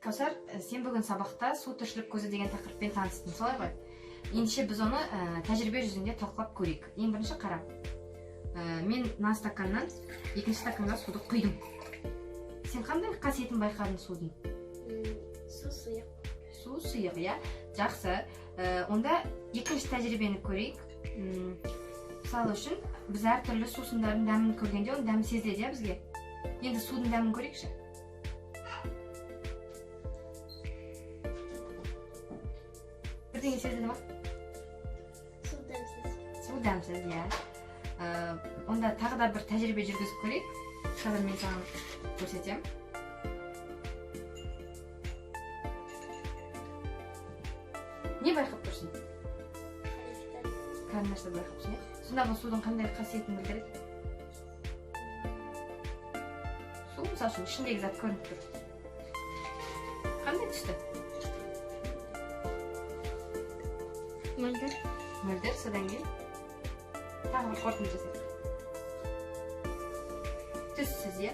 Кәусар, сен бүгін сабақта су тіршілік көзі деген тақырыппен таныстың, солай ғой? Ендеше біз оны тәжірибе жүзінде талқылап көрейік. Ең бірінші қара. Мен мына стаканнан екінші стаканға суды құйдым. Сен қандай қасиетін байқадың судың? Су сұйық. Су сұйық, иә? Жақсы. Онда екінші тәжірибені көрейік. Мысалы үшін, біз әртүрлі сусындардың дәмін көргенде, оның дәмі сезіледі, иә, бізге? Енді судың дәмін көрейікші. Бірдеңе сезілді ма? Су дәмсіз. Су дәмсіз, иә. Онда тағы да бір тәжірибе жүргізіп көрейік. Қазір мен саған көрсетем. Не байқап тұрсың? Қандай нәрсе байқап тұрсың, иә? Сонда бұл судың қандай қасиетін білдіреді? Су, мысалы үшін, ішіндегі зат көрініп тұр. Қандай түсті? Мөлдір. Мөлдір, содан кейін тағы бір қорытынды жасайық. Түссіз, иә?